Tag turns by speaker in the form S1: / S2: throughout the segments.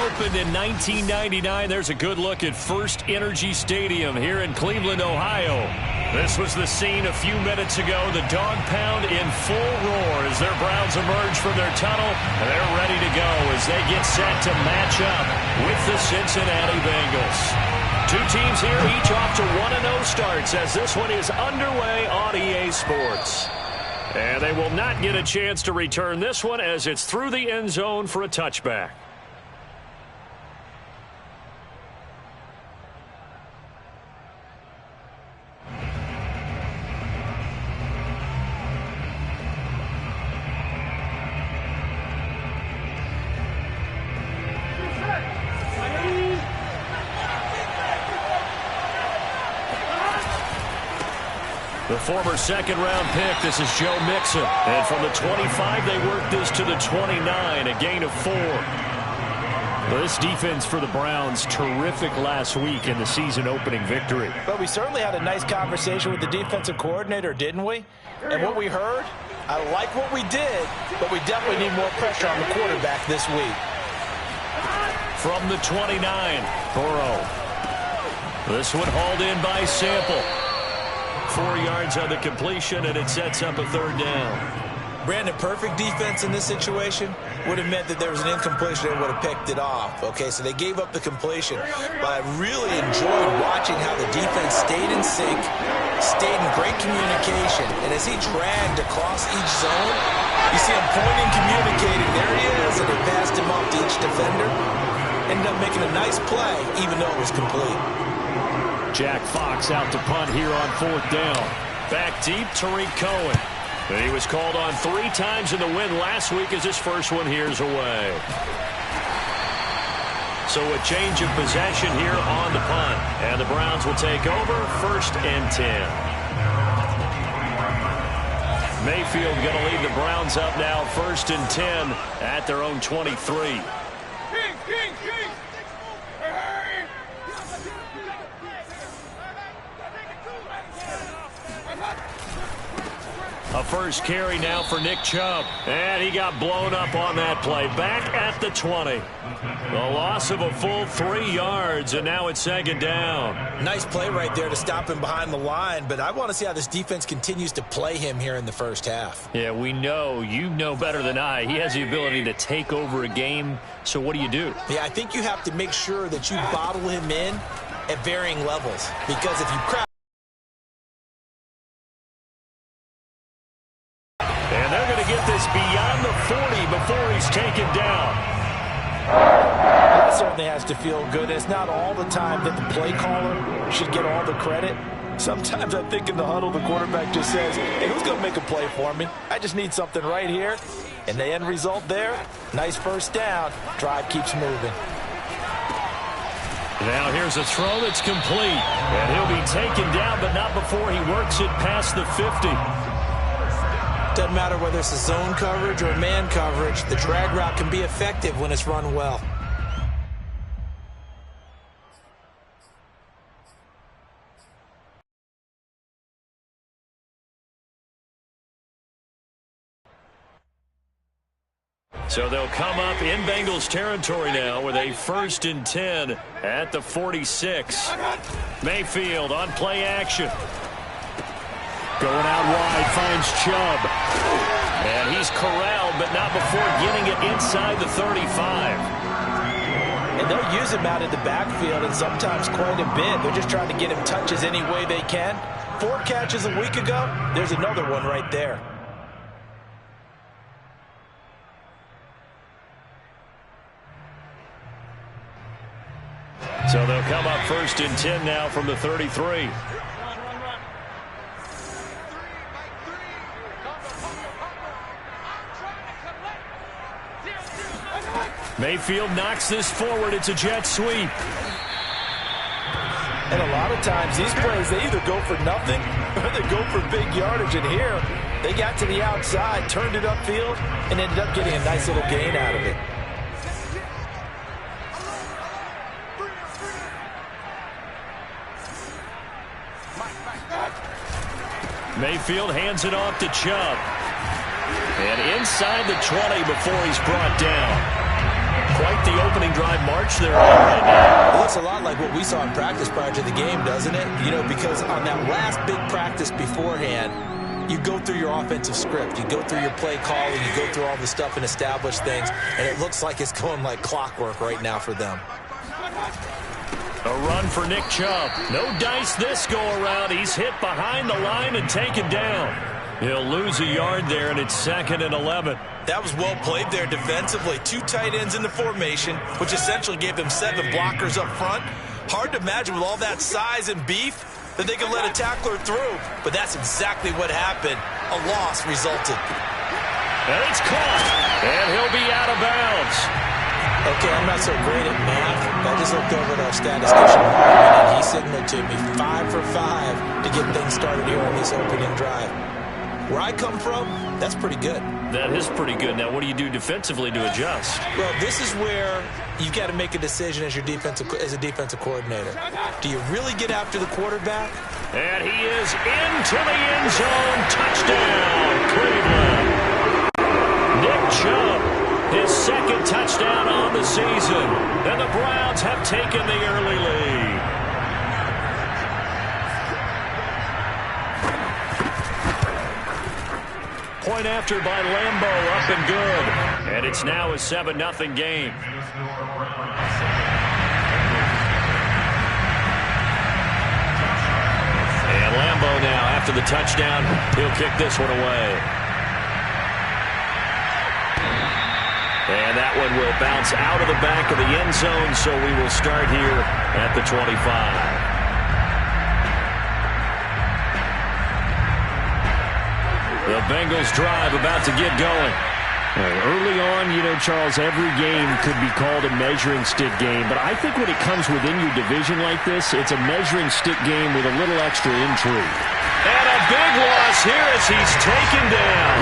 S1: opened in 1999. There's a good look at First Energy Stadium here in Cleveland, Ohio. This was the scene a few minutes ago. The dog pound in full roar as their Browns emerge from their tunnel. And they're ready to go as they get set to match up with the Cincinnati Bengals. Two teams here, each off to 1-0 starts as this one is underway on EA Sports. And they will not get a chance to return this one as it's through the end zone for a touchback. The former second-round pick, this is Joe Mixon. And from the 25, they work this to the 29, a gain of 4. Well, this defense for the Browns, terrific last week in the season-opening victory.
S2: But we certainly had a nice conversation with the defensive coordinator, didn't we? And what we heard, I like what we did, but we definitely need more pressure on the quarterback this week.
S1: From the 29, Burrow. This one hauled in by Sample. 4 yards on the completion, and it sets up a third down.
S2: Brandon, perfect defense in this situation would have meant that there was an incompletion. They would have picked it off. Okay, so they gave up the completion. But I really enjoyed watching how the defense stayed in sync, stayed in great communication. And as he dragged across each zone, you see him pointing, communicating. There he is, and they passed him off to each defender. Ended up making a nice play, even though it was complete.
S1: Jack Fox out to punt here on fourth down. Back deep, Tariq Cohen. And he was called on 3 times in the win last week as his first one here's away. So a change of possession here on the punt. And the Browns will take over 1st and 10. Mayfield going to lead the Browns up now 1st and 10 at their own 23. A first carry now for Nick Chubb. And he got blown up on that play. Back at the 20. The loss of a full 3 yards, and now it's 2nd down.
S2: Nice play right there to stop him behind the line, but I want to see how this defense continues to play him here in the first half.
S1: Yeah, we know. You know better than I. He has the ability to take over a game, so what do you do?
S2: Yeah, I think you have to make sure that you bottle him in at varying levels, because if you crowd,
S1: and they're going to get this beyond the 40 before he's taken down.
S2: That certainly has to feel good. It's not all the time that the play caller should get all the credit. Sometimes I think in the huddle, the quarterback just says, hey, who's going to make a play for me? I just need something right here. And the end result there, nice first down. Drive keeps moving.
S1: Now here's a throw that's complete. And he'll be taken down, but not before he works it past the 50.
S2: Doesn't matter whether it's a zone coverage or man coverage, the drag route can be effective when it's run well.
S1: So they'll come up in Bengals territory now with a 1st and 10 at the 46. Mayfield on play action. Going out wide, finds Chubb. And he's corralled, but not before getting it inside the 35.
S2: And they'll use him out in the backfield, and sometimes quite a bit. They're just trying to get him touches any way they can. 4 catches a week ago, there's another one right there.
S1: So they'll come up 1st and 10 now from the 33. Mayfield knocks this forward. It's a jet sweep.
S2: And a lot of times these plays, they either go for nothing or they go for big yardage. And here, they got to the outside, turned it upfield, and ended up getting a nice little gain out of it.
S1: Mayfield hands it off to Chubb. And inside the 20 before he's brought down. like the opening drive march they're on right now.
S2: It looks a lot like what we saw in practice prior to the game, doesn't it? You know, because on that last big practice beforehand, you go through your offensive script. You go through your play calling. You go through all the stuff and establish things. And it looks like it's going like clockwork right now for them.
S1: A run for Nick Chubb. No dice this go-around. He's hit behind the line and taken down. He'll lose a yard there, and it's 2nd and 11.
S2: That was well played there defensively. 2 tight ends in the formation, which essentially gave them 7 blockers up front. Hard to imagine with all that size and beef that they could let a tackler through. But that's exactly what happened. A loss resulted.
S1: And it's caught. And he'll be out of bounds.
S2: Okay, I'm not so great at math. I just looked over at our statistician, and he signaled to me 5 for 5 to get things started here on this opening drive. Where I come from, that's pretty good.
S1: That is pretty good. Now, what do you do defensively to adjust?
S2: Well, this is where you've got to make a decision as a defensive coordinator. Do you really get after the quarterback?
S1: And he is into the end zone. Touchdown, Cleveland. Nick Chubb, his 2nd touchdown on the season. And the Browns have taken the early lead. Point after by Lambeau, up and good. And it's now a 7-0 game. And Lambeau now, after the touchdown, he'll kick this one away. And that one will bounce out of the back of the end zone, so we will start here at the 25. The Bengals drive about to get going. Early on, you know, Charles, every game could be called a measuring stick game. But I think when it comes within your division like this, it's a measuring stick game with a little extra intrigue. And a big loss here as he's taken down.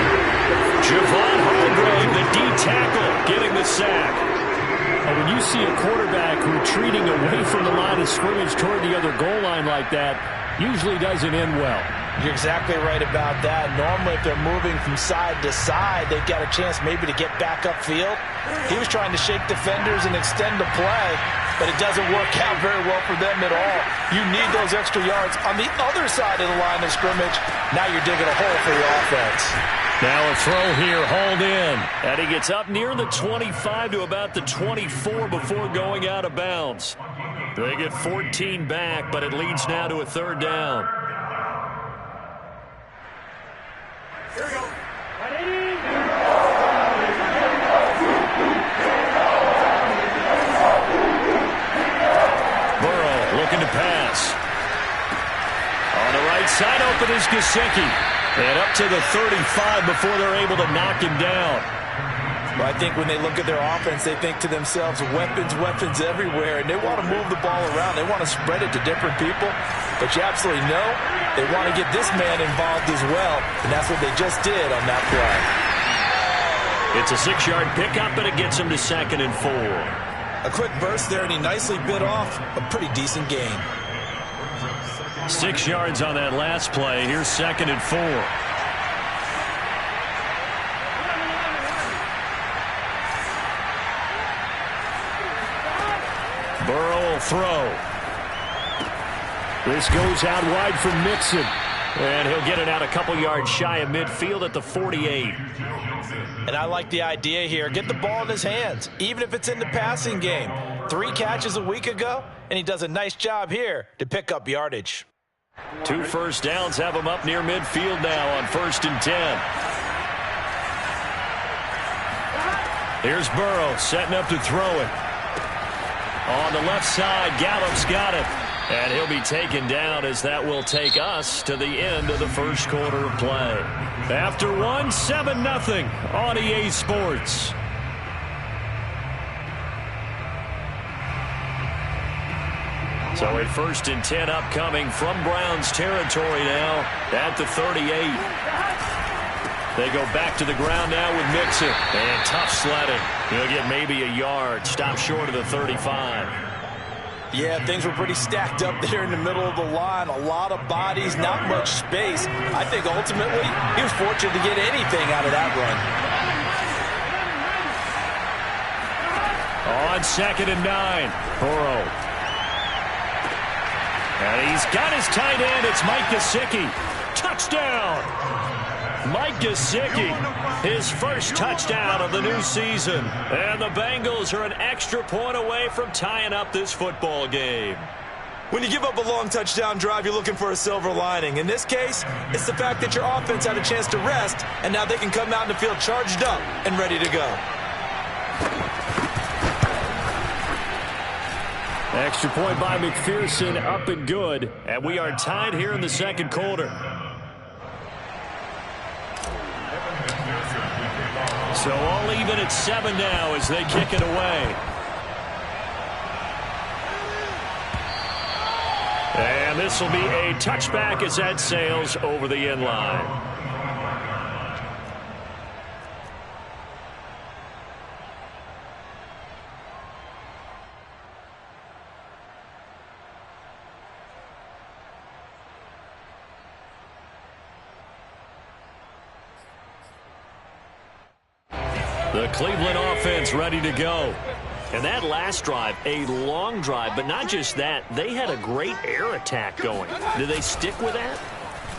S1: Javon Hargrave, the D tackle, getting the sack. When you see a quarterback retreating away from the line of scrimmage toward the other goal line like that, usually doesn't end well.
S2: You're exactly right about that. Normally, if they're moving from side to side, they've got a chance maybe to get back upfield. He was trying to shake defenders and extend the play, but it doesn't work out very well for them at all. You need those extra yards on the other side of the line of scrimmage. Now you're digging a hole for your offense.
S1: Now a throw here, hauled in. And he gets up near the 25 to about the 24 before going out of bounds. They get 14 back, but it leads now to a 3rd down.
S3: Here we go.
S1: Burrow looking to pass. On the right side, open is Gesicki. And up to the 35 before they're able to knock him down.
S2: Well, I think when they look at their offense, they think to themselves, weapons, weapons everywhere, and they want to move the ball around. They want to spread it to different people, but you absolutely know they want to get this man involved as well, and that's what they just did on that play.
S1: It's a 6-yard pickup, and it gets him to 2nd and 4.
S2: A quick burst there, and he nicely bit off a pretty decent gain.
S1: 6 yards on that last play. Here's 2nd and 4. Burrow will throw. This goes out wide for Mixon. And he'll get it out a couple yards shy of midfield at the 48.
S2: And I like the idea here. Get the ball in his hands, even if it's in the passing game. 3 catches a week ago, and he does a nice job here to pick up yardage.
S1: 2 first downs have him up near midfield now on 1st and 10. Here's Burrow setting up to throw it. On the left side, Gallup's got it. And he'll be taken down as that will take us to the end of the first quarter of play. After 1, 7-0 on EA Sports. So at 1st and 10 upcoming from Browns territory now at the 38. They go back to the ground now with Mixon. And tough sledding. He'll get maybe a yard. Stop short of the 35.
S2: Yeah, things were pretty stacked up there in the middle of the line. A lot of bodies, not much space. I think ultimately he was fortunate to get anything out of that run.
S1: On 2nd and 9. Burrow. And he's got his tight end. It's Mike Gesicki. Touchdown! Mike Gesicki, his first touchdown of the new season. And the Bengals are an extra point away from tying up this football game.
S2: When you give up a long touchdown drive, you're looking for a silver lining. In this case, it's the fact that your offense had a chance to rest, and now they can come out in the field charged up and ready to go.
S1: Extra point by McPherson, up and good. And we are tied here in the second quarter. So all even at 7 now as they kick it away. And this will be a touchback as that sails over the end line. The Cleveland offense ready to go. And that last drive, a long drive, but not just that, they had a great air attack going. Do they stick with that?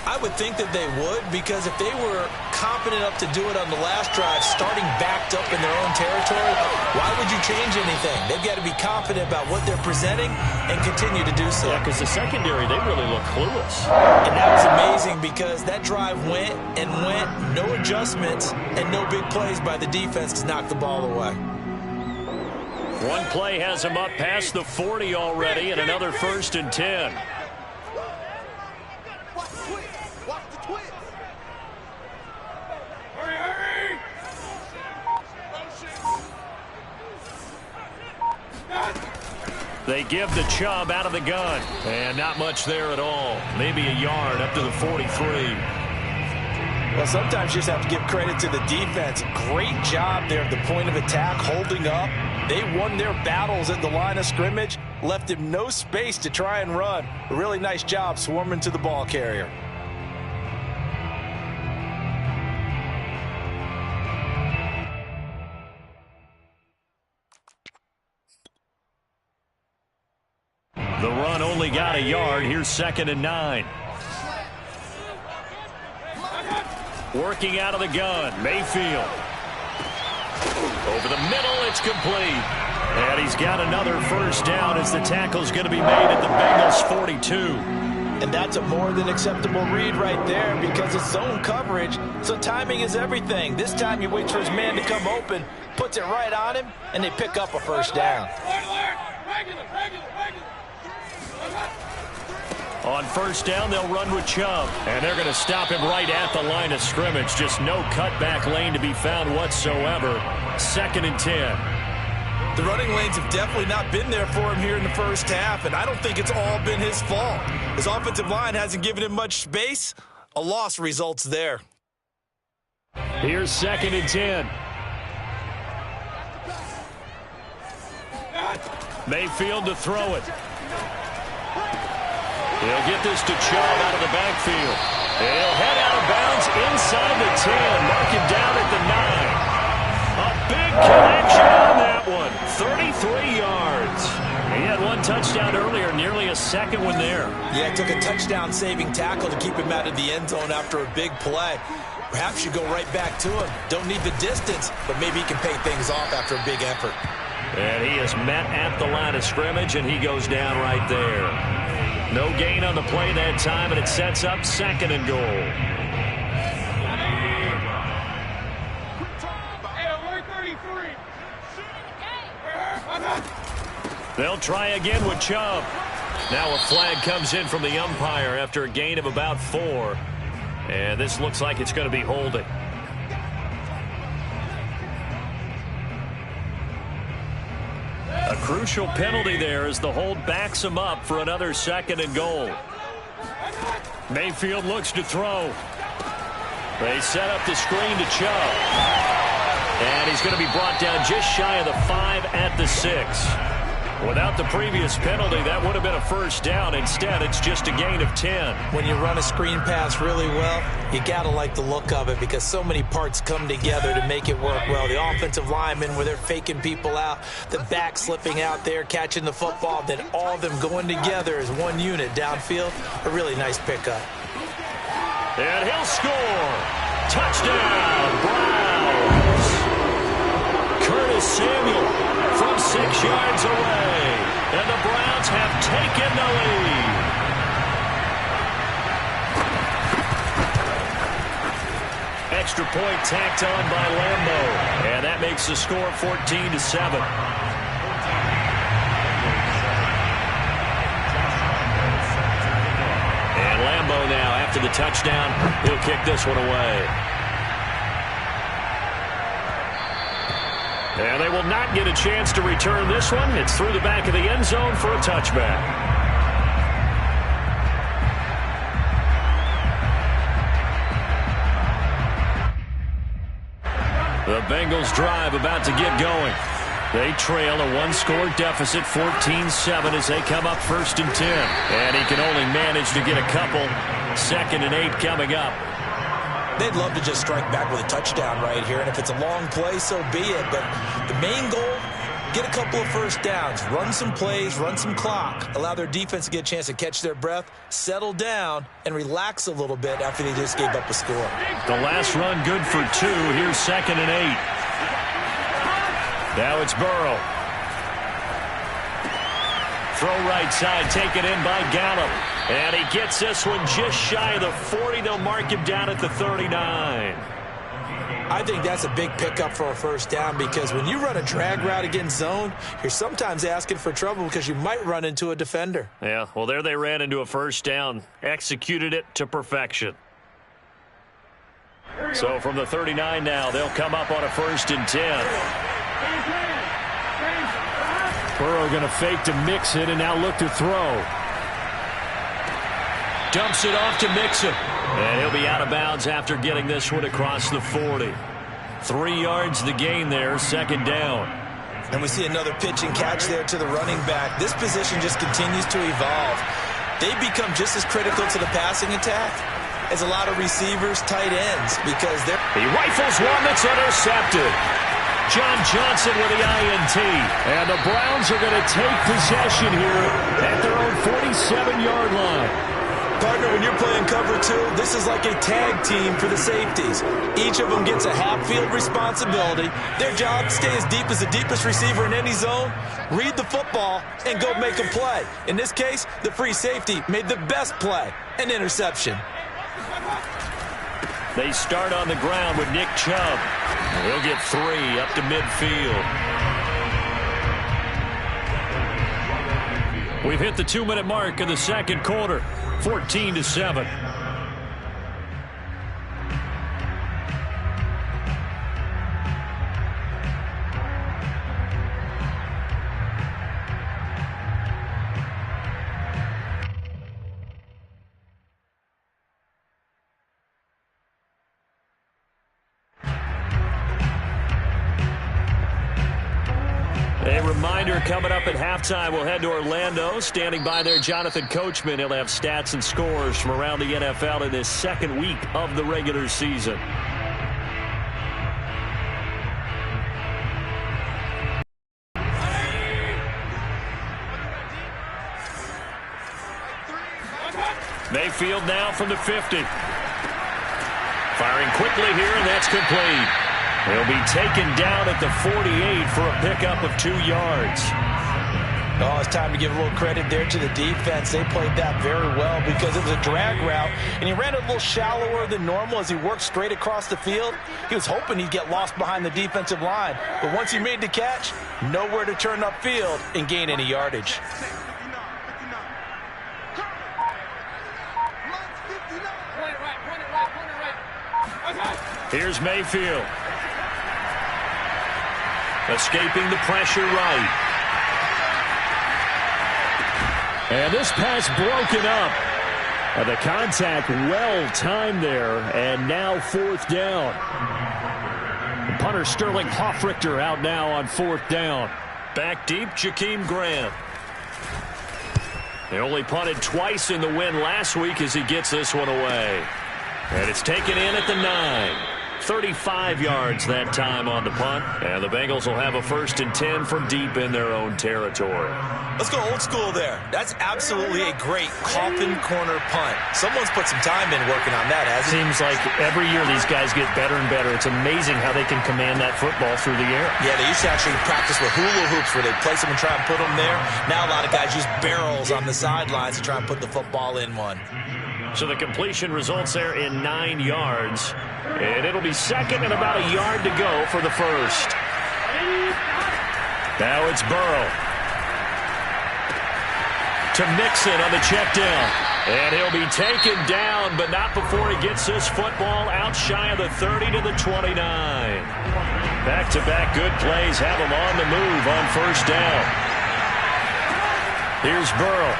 S2: I would think that they would, because if they were confident enough to do it on the last drive, starting backed up in their own territory, why would you change anything? They've got to be confident about what they're presenting and continue to do so.
S1: Yeah, because the secondary, they really look clueless.
S2: And that was amazing because that drive went and went, no adjustments, and no big plays by the defense to knock the ball away.
S1: One play has him up past the 40 already, and another 1st and 10. They give the Chubb out of the gun. And not much there at all. Maybe a yard up to the 43.
S2: Well, sometimes you just have to give credit to the defense. Great job there at the point of attack, holding up. They won their battles at the line of scrimmage, left him no space to try and run. A really nice job swarming to the ball carrier.
S1: The run only got a yard. Here's 2nd and 9. Working out of the gun, Mayfield. Over the middle, it's complete. And he's got another 1st down as the tackle's going to be made at the Bengals 42.
S2: And that's a more than acceptable read right there because it's zone coverage, so timing is everything. This time he waits for his man to come open, puts it right on him, and they pick up a 1st down.
S1: On 1st down, they'll run with Chubb. And they're going to stop him right at the line of scrimmage. Just no cutback lane to be found whatsoever. 2nd and 10.
S2: The running lanes have definitely not been there for him here in the first half, and I don't think it's all been his fault. His offensive line hasn't given him much space. A loss results there.
S1: Here's 2nd and 10. Mayfield to throw it. He'll get this to Chubb out of the backfield. He'll head out of bounds inside the 10. Mark him down at the 9. A big connection on that one. 33 yards. He had one touchdown earlier, nearly a second one there.
S2: Yeah, it took a touchdown-saving tackle to keep him out of the end zone after a big play. Perhaps you go right back to him. Don't need the distance, but maybe he can pay things off after a big effort.
S1: And he is met at the line of scrimmage, and he goes down right there. No gain on the play that time, and it sets up 2nd and goal. They'll try again with Chubb. Now a flag comes in from the umpire after a gain of about 4. And this looks like it's going to be holding. A crucial penalty there as the hold backs him up for another 2nd and goal. Mayfield looks to throw. They set up the screen to Chubb. And he's going to be brought down just shy of the 5 at the 6. Without the previous penalty, that would have been a first down. Instead, it's just a gain of 10.
S2: When you run a screen pass really well, you got to like the look of it because so many parts come together to make it work well. The offensive linemen, where they're faking people out, the back slipping out there, catching the football, then all of them going together as one unit downfield. A really nice pickup.
S1: And he'll score. Touchdown, Browns. Curtis Samuel from 6 yards away. And the Browns have taken the lead. Extra point tacked on by Lambo. And that makes the score 14-7. And Lambo now, after the touchdown, he'll kick this one away. And they will not get a chance to return this one. It's through the back of the end zone for a touchback. The Bengals drive about to get going. They trail a one-score deficit, 14-7, as they come up 1st and 10. And he can only manage to get a couple. 2nd and 8 coming up.
S2: They'd love to just strike back with a touchdown right here, and if it's a long play, so be it. But the main goal, get a couple of first downs, run some plays, run some clock, allow their defense to get a chance to catch their breath, settle down, and relax a little bit after they just gave up a score.
S1: The last run good for 2. Here's 2nd and 8. Now it's Burrow. Throw right side, taken in by Gallup. And he gets this one just shy of the 40. They'll mark him down at the 39.
S2: I think that's a big pickup for a first down because when you run a drag route against zone, you're sometimes asking for trouble because you might run into a defender.
S1: Yeah, well, there they ran into a first down. Executed it to perfection. So from the 39 now, they'll come up on a 1st and 10. Burrow going to fake to Mixon and now look to throw. Dumps it off to Mixon. And he'll be out of bounds after getting this one across the 40. 3 yards the gain there, 2nd down.
S2: And we see another pitch and catch there to the running back. This position just continues to evolve. They become just as critical to the passing attack as a lot of receivers, tight ends, because they're...
S1: He rifles one that's intercepted. John Johnson with the INT. And the Browns are going to take possession here at their own 47-yard line.
S2: Partner, when you're playing cover 2, this is like a tag team for the safeties. Each of them gets a half-field responsibility. Their job, stay as deep as the deepest receiver in any zone, read the football, and go make a play. In this case, the free safety made the best play, an interception.
S1: They start on the ground with Nick Chubb. He'll get 3 up to midfield. We've hit the 2-minute mark in the 2nd quarter. 14-7. A reminder coming up at halftime, we'll head to Orlando. Standing by there, Jonathan Coachman. He'll have stats and scores from around the NFL in this 2nd week of the regular season. Mayfield now from the 50. Firing quickly here, and that's complete. He'll be taken down at the 48 for a pickup of 2 yards.
S2: Oh, it's time to give a little credit there to the defense. They played that very well because it was a drag route, and he ran it a little shallower than normal as he worked straight across the field. He was hoping he'd get lost behind the defensive line, but once he made the catch, nowhere to turn upfield and gain any yardage.
S1: Here's Mayfield. Escaping the pressure right. And this pass broken up. The contact well timed there, and now 4th down. The punter Sterling Hoffrichter out now on 4th down. Back deep, Jakeem Grant. They only punted twice in the win last week as he gets this one away. And it's taken in at the 9. 35 yards that time on the punt. And the Bengals will have a 1st and 10 from deep in their own territory.
S2: Let's go old school there. That's absolutely a great coffin corner punt. Someone's put some time in working on that, hasn't it?
S4: Seems like every year these guys get better and better. It's amazing how they can command that football through the air.
S2: Yeah, they used to actually practice with hula hoops where they place them and try and put them there. Now a lot of guys use barrels on the sidelines to try and put the football in one.
S1: So the completion results there in 9 yards. And it'll be 2nd and about a yard to go for the 1st. Now it's Burrow. To Mixon on the check down. And he'll be taken down, but not before he gets this football out shy of the 30 to the 29. Back-to-back good plays have him on the move on 1st down. Here's Burrow.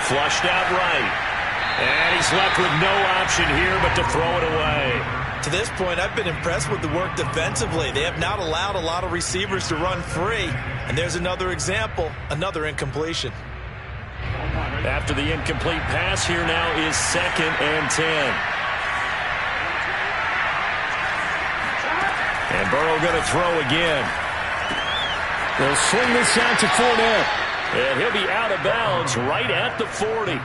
S1: Flushed out right. And he's left with no option here but to throw it away.
S2: To this point, I've been impressed with the work defensively. They have not allowed a lot of receivers to run free. And there's another example, another incompletion.
S1: After the incomplete pass, here now is 2nd and 10. And Burrow going to throw again. They'll swing this out to Fournette. And he'll be out of bounds right at the 40.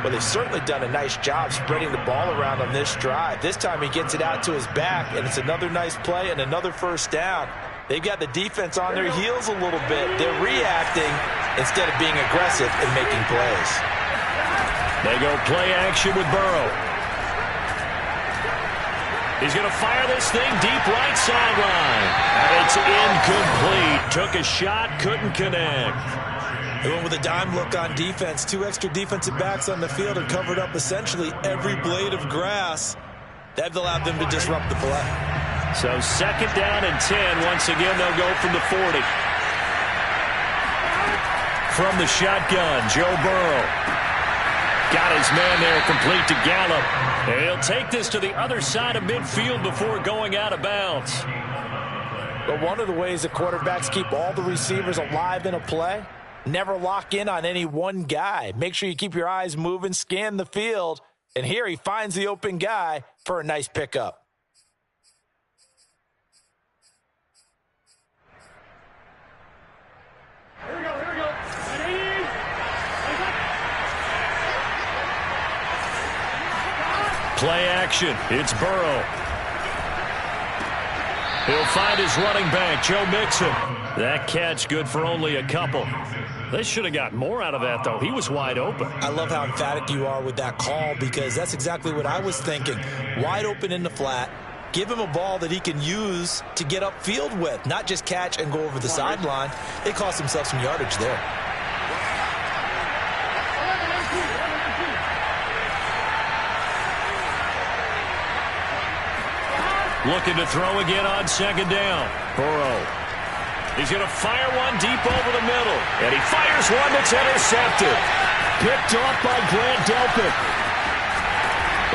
S2: Well, they've certainly done a nice job spreading the ball around on this drive. This time he gets it out to his back, and it's another nice play and another 1st down. They've got the defense on their heels a little bit. They're reacting instead of being aggressive and making plays.
S1: They go play action with Burrow. He's going to fire this thing deep right sideline. And it's incomplete. Took a shot, couldn't connect.
S2: They went with a dime look on defense. 2 extra defensive backs on the field and covered up essentially every blade of grass. That allowed them to disrupt the play.
S1: So 2nd down and 10. Once again, they'll go from the 40. From the shotgun, Joe Burrow. Got his man there, complete to Gallup. And he'll take this to the other side of midfield before going out of bounds.
S2: But one of the ways that quarterbacks keep all the receivers alive in a play, never lock in on any one guy. Make sure you keep your eyes moving, scan the field. And here he finds the open guy for a nice pickup.
S3: Here we go.
S1: Play action. It's Burrow. He'll find his running back, Joe Mixon. That catch good for only a couple. They should have got more out of that, though. He was wide open.
S2: I love how emphatic you are with that call because that's exactly what I was thinking. Wide open in the flat. Give him a ball that he can use to get upfield with, not just catch and go over the sideline. They cost themselves some yardage there.
S1: Looking to throw again on 2nd down. Burrow. He's going to fire one deep over the middle. And he fires one that's intercepted. Picked off by Grant Delpit.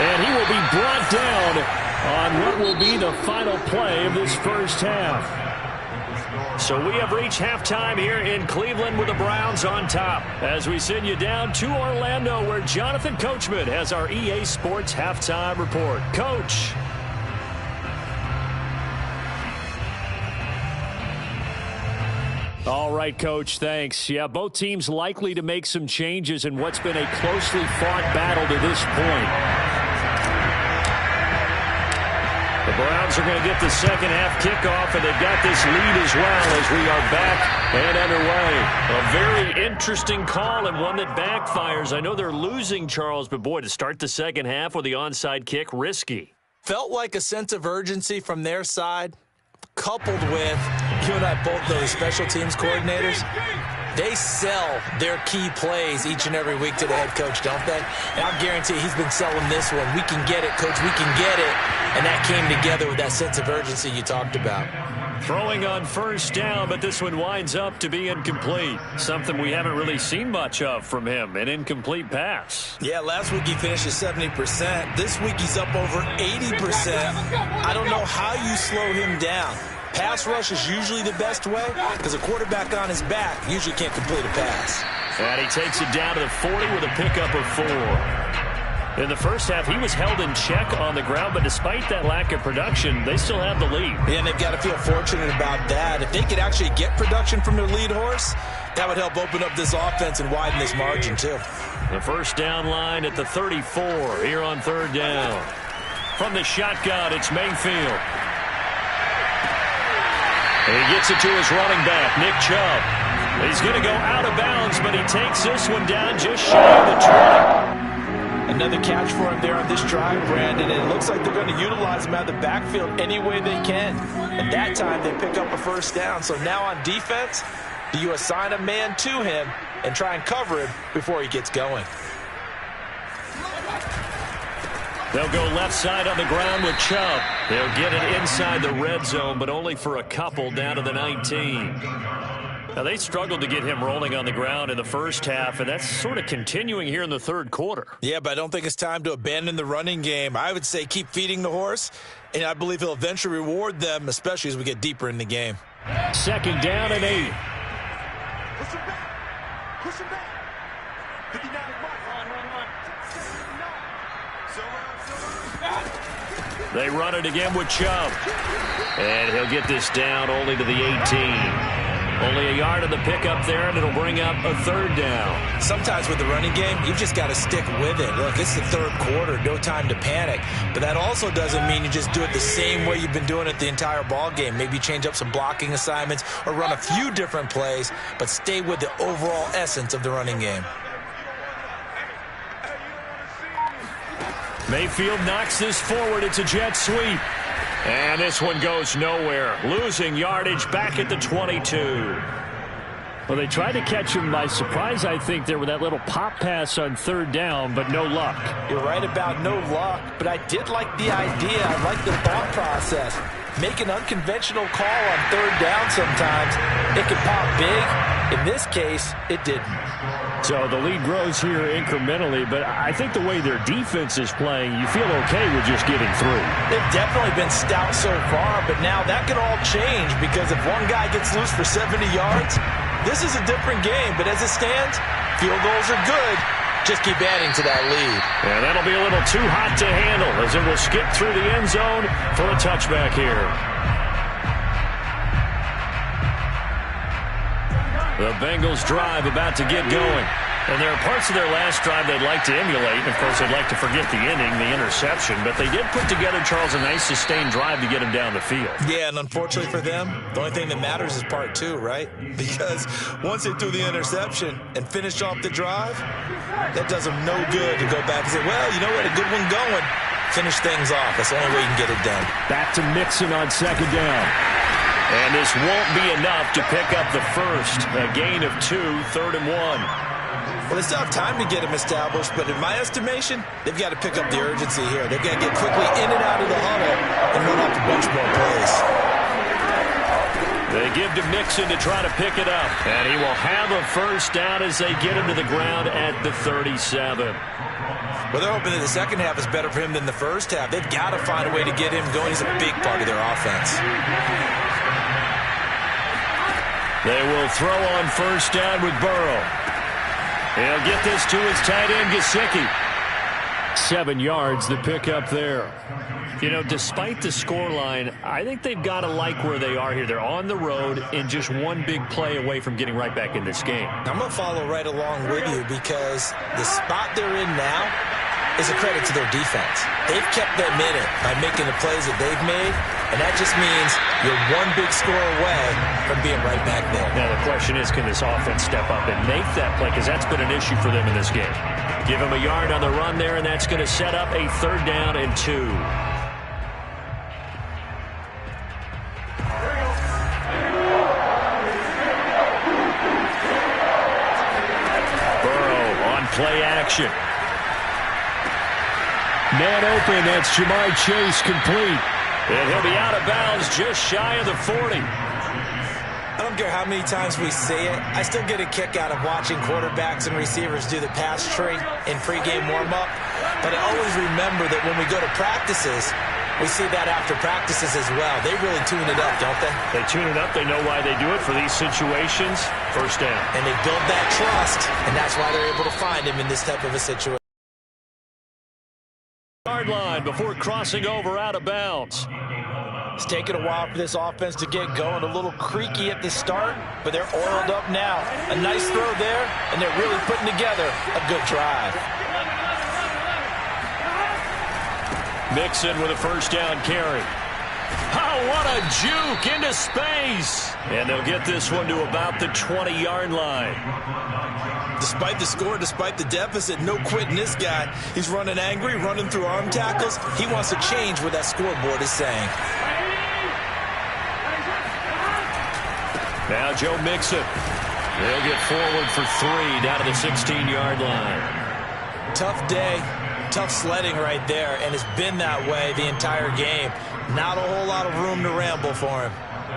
S1: And he will be brought down on what will be the final play of this 1st half. So we have reached halftime here in Cleveland with the Browns on top. As we send you down to Orlando where Jonathan Coachman has our EA Sports halftime report. Coach. All right, Coach, thanks. Yeah, both teams likely to make some changes in what's been a closely fought battle to this point. The Browns are going to get the 2nd half kickoff, and they've got this lead as well as we are back and underway. A very interesting call and one that backfires. I know they're losing, Charles, but boy, to start the 2nd half with the onside kick, risky.
S2: Felt like a sense of urgency from their side, coupled with, you and I both know the special teams coordinators, they sell their key plays each and every week to the head coach, don't they? And I guarantee he's been selling this one. We can get it, Coach. We can get it. And that came together with that sense of urgency you talked about.
S1: Throwing on 1st down, but this one winds up to be incomplete. Something we haven't really seen much of from him, an incomplete pass.
S2: Yeah, last week he finished at 70%. This week he's up over 80%. I don't know how you slow him down. pass rush is usually the best way because a quarterback on his back usually can't complete a pass.
S1: And he takes it down to the 40 with a pickup of 4. In the first half, he was held in check on the ground, but despite that lack of production, they still have the lead.
S2: Yeah, and they've got to feel fortunate about that. If they could actually get production from their lead horse, that would help open up this offense and widen this margin, too.
S1: The first down line at the 34 here on third down. From the shotgun, it's Mayfield. And he gets it to his running back, Nick Chubb. He's going to go out of bounds, but he takes this one down just shy of the 20.
S2: Another catch for him there on this drive, Brandon, and it looks like they're going to utilize him out of the backfield any way they can. And that time they pick up a first down. So now on defense, do you assign a man to him and try and cover him before he gets going?
S1: They'll go left side on the ground with Chubb. They'll get it inside the red zone, but only for a couple down to the 19. Now, they struggled to get him rolling on the ground in the first half, and that's sort of continuing here in the third quarter.
S2: Yeah, but I don't think it's time to abandon the running game. I would say keep feeding the horse, and I believe he'll eventually reward them, especially as we get deeper in the game.
S1: Second down and 8.
S3: Push him back. Push him back. 59 is mark. Run.
S1: They run it again with Chubb. And he'll get this down only to the 18. Only a yard of the pickup there, and it'll bring up a third down.
S2: Sometimes with the running game, you've just got to stick with it. Look, it's the third quarter, no time to panic. But that also doesn't mean you just do it the same way you've been doing it the entire ball game. Maybe change up some blocking assignments or run a few different plays, but stay with the overall essence of the running game.
S1: Mayfield knocks this forward. It's a jet sweep. And this one goes nowhere. Losing yardage back at the 22.
S4: Well, they tried to catch him by surprise, I think, there with that little pop pass on third down, but no luck.
S2: You're right about no luck, but I did like the idea. I like the thought process. Make an unconventional call on third down sometimes. It can pop big. In this case, it didn't.
S4: So the lead grows here incrementally, but I think the way their defense is playing, you feel okay with just getting through.
S2: They've definitely been stout so far, but now that can all change because if one guy gets loose for 70 yards, this is a different game. But as it stands, field goals are good. Just keep adding to that lead.
S1: And that'll be a little too hot to handle as it will skip through the end zone for a touchback here. The Bengals drive about to get going. And there are parts of their last drive they'd like to emulate. And, of course, they'd like to forget the inning, the interception. But they did put together, Charles, a nice sustained drive to get him down the field.
S2: Yeah, and unfortunately for them, the only thing that matters is part two, right? Because once they threw the interception and finished off the drive, that does them no good to go back and say, well, you know, we had a good one going. Finish things off. That's the only way you can get it done.
S4: Back to Mixon on second down.
S1: And this won't be enough to pick up the first. A gain of 2, 3rd and 1.
S2: Well, they still have time to get him established, but in my estimation, they've got to pick up the urgency here. They've got to get quickly in and out of the huddle and run off a bunch more plays.
S1: They give to Mixon to try to pick it up. And he will have a first down as they get him to the ground at the 37.
S2: Well, they're hoping that the second half is better for him than the first half. They've got to find a way to get him going. He's a big part of their offense.
S1: They will throw on first down with Burrow. He'll get this to his tight end, Gesicki.
S4: 7 yards, the pickup there.
S1: You know, despite the scoreline, I think they've got to like where they are here. They're on the road and just one big play away from getting right back in this game.
S2: I'm going to follow right along with you because the spot they're in now is a credit to their defense. They've kept them in it by making the plays that they've made, and that just means you're one big score away from being right back there.
S1: Now, the question is, can this offense step up and make that play? Because that's been an issue for them in this game. Give him a yard on the run there, and that's going to set up a 3rd down and 2. Burrow on play action.
S4: Man open, that's Jamar Chase complete.
S1: And he'll be out of bounds just shy of the 40.
S2: I don't care how many times we say it, I still get a kick out of watching quarterbacks and receivers do the pass tree in pregame warm-up. But I always remember that when we go to practices, We see that after practices as well. They really tune it up, don't they?
S1: They tune it up. They know why they do it for these situations. First down.
S2: And they build that trust, and that's why they're able to find him in this type of a situation.
S1: Yard line before crossing over out of bounds.
S2: It's taken a while for this offense to get going. A little creaky at the start, but they're oiled up now. A nice throw there, and they're really putting together a good drive.
S1: Mixon with a first down carry. Oh, what a juke into space. And they'll get this one to about the 20-yard line.
S2: Despite the score, despite the deficit, no quitting this guy. He's running angry, running through arm tackles. He wants to change what that scoreboard is saying.
S1: Now Joe Mixon. They'll get forward for 3 down to the 16-yard line.
S2: Tough day. Tough sledding right there, and it's been that way the entire game. Not a whole lot of room to ramble for him.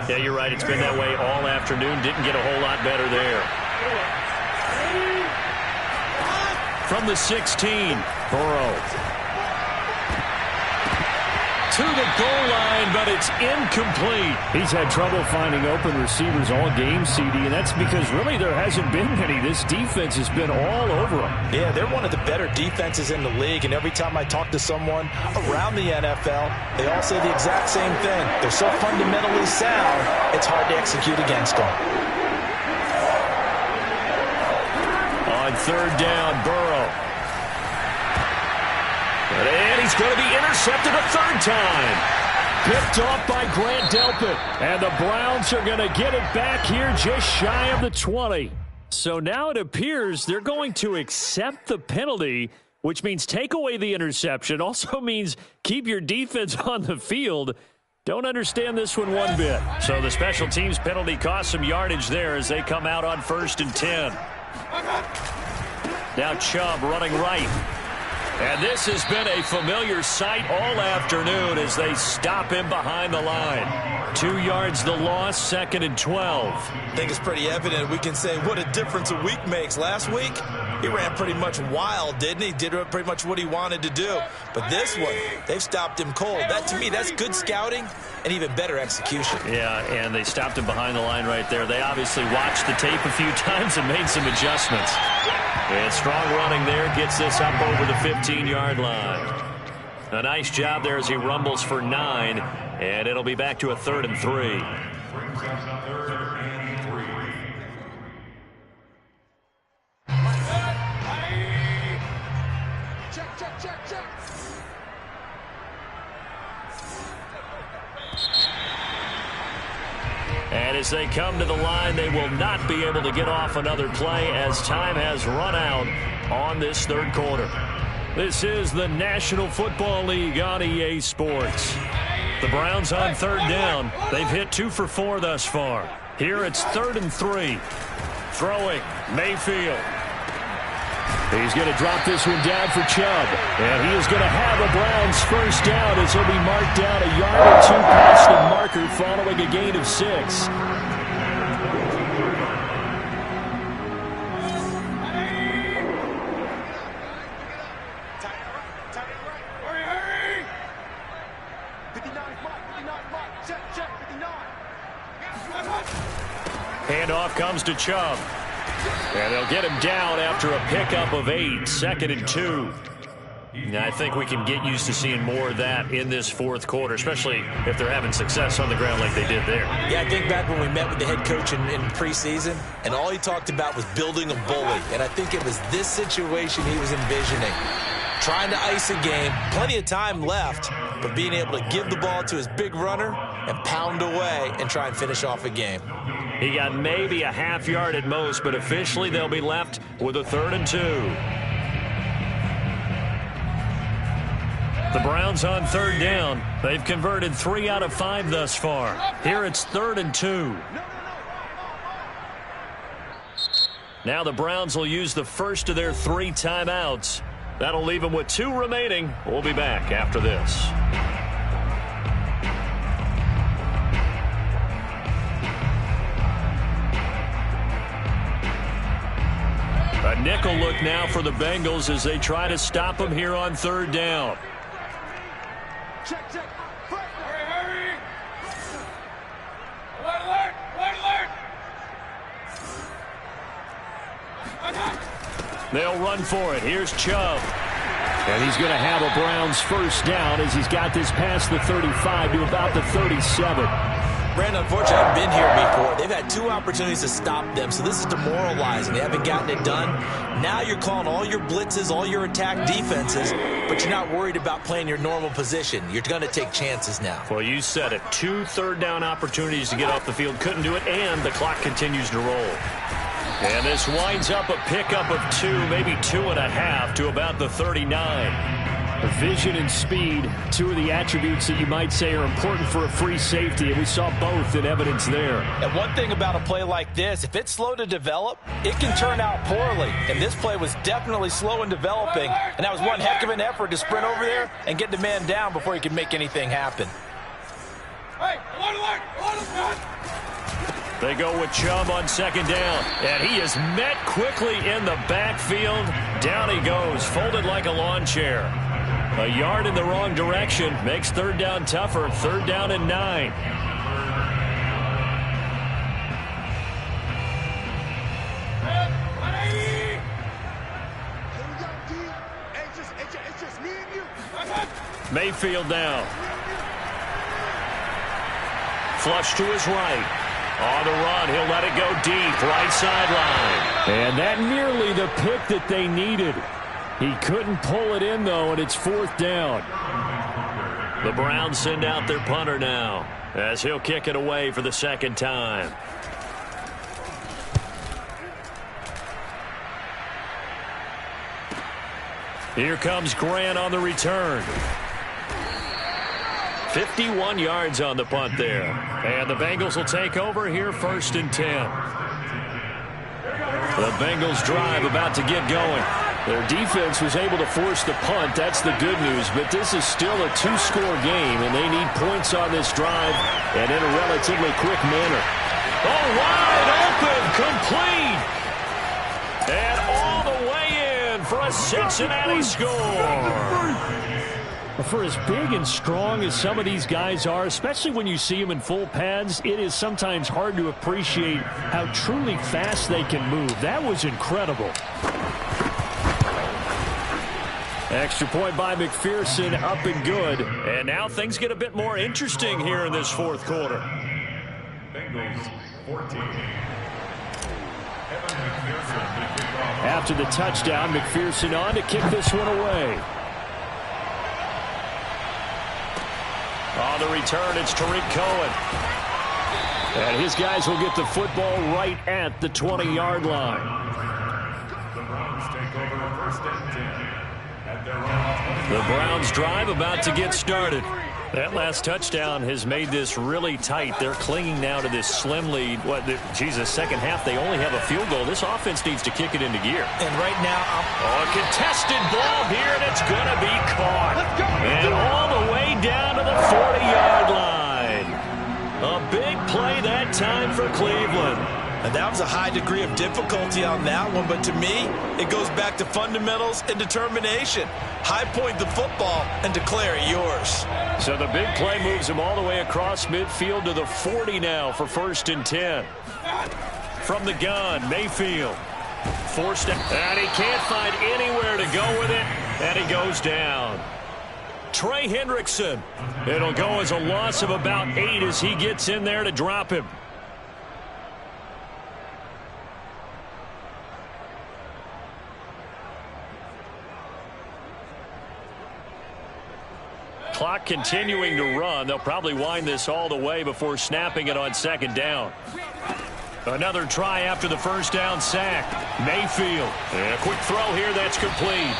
S1: Yeah, you're right. It's been that way all afternoon. Didn't get a whole lot better there. From the 16, Burrow. To the goal line, but it's incomplete.
S4: He's had trouble finding open receivers all game, CD, and that's because really there hasn't been many. This defense has been all over them.
S2: Yeah, they're one of the better defenses in the league, and every time I talk to someone around the NFL, they all say the exact same thing. They're so fundamentally sound, it's hard to execute against them.
S1: On third down, Burrow. And he's going to be intercepted a third time. Picked off by Grant Delpit. And the Browns are going to get it back here just shy of the 20. So now it appears they're going to accept the penalty, which means take away the interception. Also means keep your defense on the field. Don't understand this one bit. So the special teams penalty cost some yardage there as they come out on 1st and 10. Now Chubb running right. And this has been a familiar sight all afternoon as they stop him behind the line. 2 yards the loss, 2nd and 12.
S2: I think it's pretty evident. We can say what a difference a week makes. Last week, he ran pretty much wild, didn't he? Did pretty much what he wanted to do. But this one, they've stopped him cold. That, to me, that's good scouting and even better execution.
S1: Yeah, and they stopped him behind the line right there. They obviously watched the tape a few times and made some adjustments. And strong running there gets this up over the 15-yard line. A nice job there as he rumbles for 9, and it'll be back to a 3rd and 3.
S3: Check.
S1: And as they come to the line, they will not be able to get off another play as time has run out on this 3rd quarter. This is the National Football League on EA Sports. The Browns on 3rd down. They've hit 2 for 4 thus far. Here it's 3rd and 3. Throwing, Mayfield. He's going to drop this one down for Chubb. And he is going to have a Browns first down as he'll be marked down a yard or 2 past the marker following a gain of 6. Handoff comes to Chubb. And they'll get him down after a pickup of 8, 2nd and 2. Now, I think we can get used to seeing more of that in this 4th quarter, especially if they're having success on the ground like they did there.
S2: Yeah, I think back when we met with the head coach in preseason, and all he talked about was building a bully. And I think it was this situation he was envisioning. Trying to ice a game, plenty of time left, but being able to give the ball to his big runner and pound away and try and finish off a game.
S1: He got maybe a half yard at most, but officially they'll be left with a 3rd and 2. The Browns on 3rd down. They've converted 3 out of 5 thus far. Here it's 3rd and 2. Now the Browns will use the first of their 3 timeouts. That'll leave them with 2 remaining. We'll be back after this. A nickel look now for the Bengals as they try to stop them here on 3rd down.
S3: Check.
S1: They'll run for it. Here's Chubb. And he's going to have a Browns first down as he's got this past the 35 to about the 37.
S2: Brandon, unfortunately, I've been here before. They've had 2 opportunities to stop them, so this is demoralizing. They haven't gotten it done. Now you're calling all your blitzes, all your attack defenses, but you're not worried about playing your normal position. You're going to take chances now.
S1: Well, you said it. 2 third-down opportunities to get off the field. Couldn't do it, and the clock continues to roll. And this winds up a pickup of 2, maybe 2.5 to about the 39. Vision and speed, 2 of the attributes that you might say are important for a free safety, and we saw both in evidence there.
S2: And one thing about a play like this, if it's slow to develop, it can turn out poorly. And this play was definitely slow in developing, and that was one heck of an effort to sprint over there and get the man down before he could make anything happen.
S1: They go with Chubb on second down, and he is met quickly in the backfield. Down he goes, folded like a lawn chair. A yard in the wrong direction makes third down tougher. 3rd down and 9. Mayfield now. Flush to his right. On the run, he'll let it go deep, right sideline. And that nearly the pick that they needed. He couldn't pull it in, though, and it's 4th down. The Browns send out their punter now, as he'll kick it away for the 2nd time. Here comes Grant on the return. 51 yards on the punt there. And the Bengals will take over here 1st and 10. The Bengals drive about to get going. Their defense was able to force the punt. That's the good news. But this is still a 2-score game, and they need points on this drive and in a relatively quick manner. Oh, wide open, complete. And all the way in for a Cincinnati score. For as big and strong as some of these guys are, especially when you see them in full pads, it is sometimes hard to appreciate how truly fast they can move. That was incredible. Extra point by McPherson, up and good. And now things get a bit more interesting here in this 4th quarter.
S3: Bengals 14.
S1: After the touchdown, McPherson on to kick this one away. On the return, it's Tariq Cohen. And his guys will get the football right at the 20-yard line.
S3: The Browns take over 1st and 10.
S1: The Browns drive about to get started. That last touchdown has made this really tight. They're clinging now to this slim lead. Jesus, second half, they only have a field goal. This offense needs to kick it into gear.
S2: And right now,
S1: a contested ball here, and it's going to be caught. And all the way down to the 40-yard line. A big play that time for Cleveland.
S2: And that was a high degree of difficulty on that one, but to me, it goes back to fundamentals and determination. High point the football and declare it yours.
S1: So the big play moves him all the way across midfield to the 40 now for 1st and 10. From the gun, Mayfield. Forced it, and he can't find anywhere to go with it, and he goes down. Trey Hendrickson. It'll go as a loss of about 8 as he gets in there to drop him. Clock continuing to run. They'll probably wind this all the way before snapping it on 2nd down. Another try after the 1st down sack. Mayfield. And a quick throw here that's complete.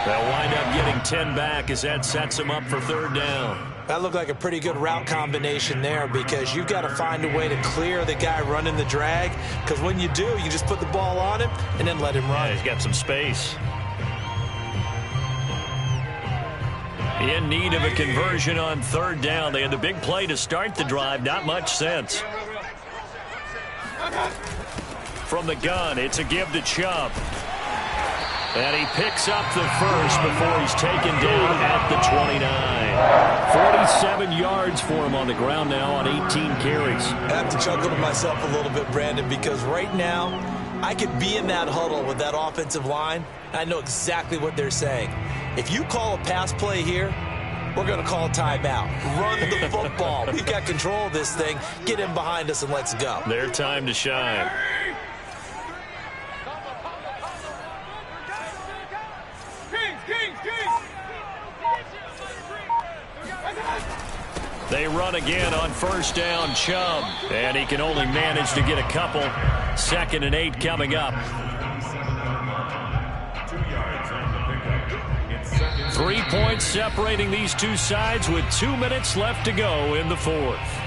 S1: They'll wind up getting 10 back as that sets them up for 3rd down.
S2: That looked like a pretty good route combination there because you've got to find a way to clear the guy running the drag, because when you do, you just put the ball on him and then let him run.
S1: Yeah, he's got some space. In need of a conversion on 3rd down. They had the big play to start the drive. Not much sense. From the gun, it's a give to Chubb. And he picks up the first before he's taken down at the 29. 47 yards for him on the ground now on 18 carries.
S2: I have to chuckle to myself a little bit, Brandon, because right now I could be in that huddle with that offensive line, and I know exactly what they're saying. If you call a pass play here, we're going to call timeout. Run the football. We've got control of this thing. Get in behind us and let's go.
S1: Their time to shine. They run again on first down, Chubb. And he can only manage to get a couple. 2nd and 8 coming up. 3 points separating these two sides with 2 minutes left to go in the 4th.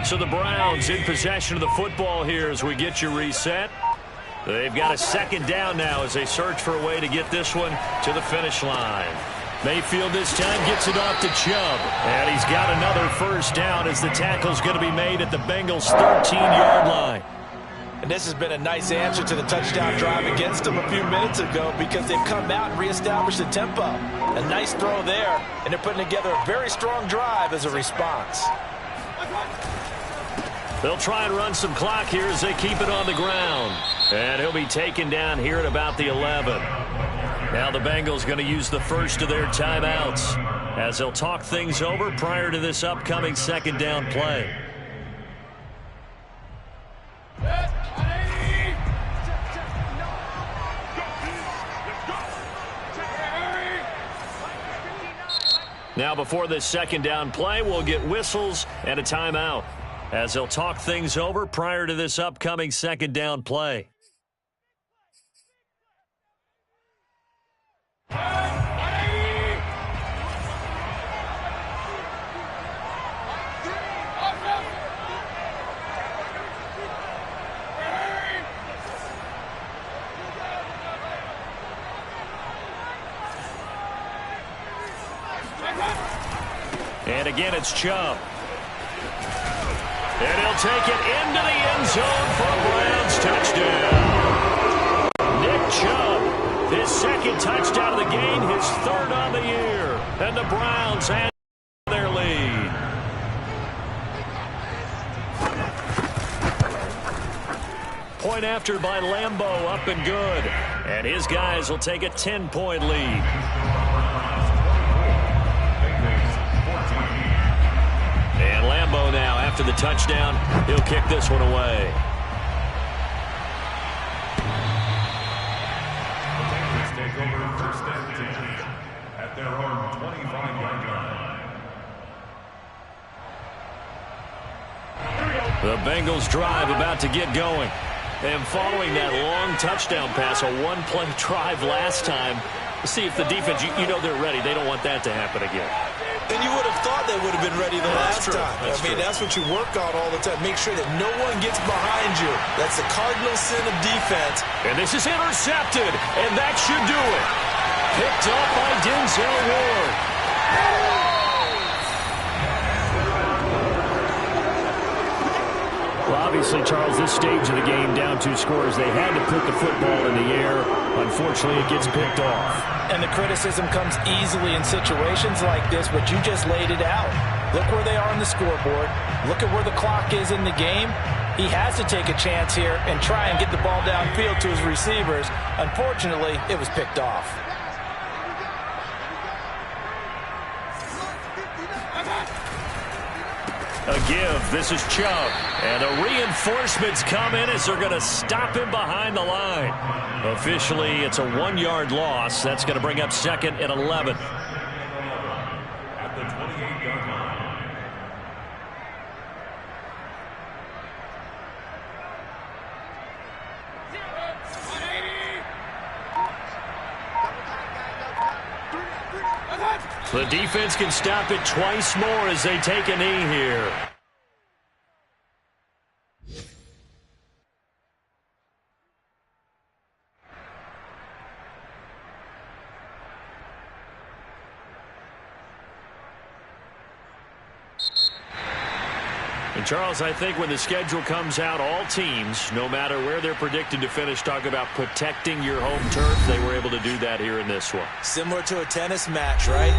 S1: So the Browns in possession of the football here as we get you reset. They've got a 2nd down now as they search for a way to get this one to the finish line. Mayfield this time gets it off to Chubb. And he's got another first down as the tackle's going to be made at the Bengals' 13-yard line.
S2: And this has been a nice answer to the touchdown drive against them a few minutes ago because they've come out and reestablished the tempo. A nice throw there, and they're putting together a very strong drive as a response.
S1: They'll try and run some clock here as they keep it on the ground. And he'll be taken down here at about the 11. Now the Bengals going to use the first of their timeouts as they'll talk things over prior to this upcoming 2nd down play. Now before this 2nd down play, we'll get whistles and a timeout as they'll talk things over prior to this upcoming 2nd down play. And again, it's Chubb. And he'll take it into the end zone for a Browns touchdown. Nick Chubb, his 2nd touchdown of the game, his 3rd on the year. And the Browns add their lead. Point after by Lambeau, up and good. And his guys will take a 10-point lead. And Lambeau now, after the touchdown, he'll kick this one away.
S3: The Bengals take over 1st and 10 at their own 25-yard line.
S1: The Bengals drive about to get going. And following that long touchdown pass, a one-play drive last time, see if the defense, you know they're ready. They don't want that to happen again.
S2: And you would have thought they would have been ready the last time. That's what you work on all the time. Make sure that no one gets behind you. That's the cardinal sin of defense.
S1: And this is intercepted, and that should do it. Picked up by Denzel Ward.
S4: Well, obviously, Charles, this stage of the game, down 2 scores, they had to put the football in the air. Unfortunately, it gets picked off.
S5: And the criticism comes easily in situations like this, but you just laid it out. Look where they are on the scoreboard. Look at where the clock is in the game. He has to take a chance here and try and get the ball downfield to his receivers. Unfortunately, it was picked off.
S1: A give. This is Chubb. And the reinforcements come in as they're going to stop him behind the line. Officially, it's a 1-yard loss. That's going to bring up 2nd and 11.
S3: At the 28-yard line.
S1: The defense can stop it twice more as they take a knee here. And, Charles, I think when the schedule comes out, all teams, no matter where they're predicted to finish, talk about protecting your home turf. They were able to do that here in this one.
S2: Similar to a tennis match, right?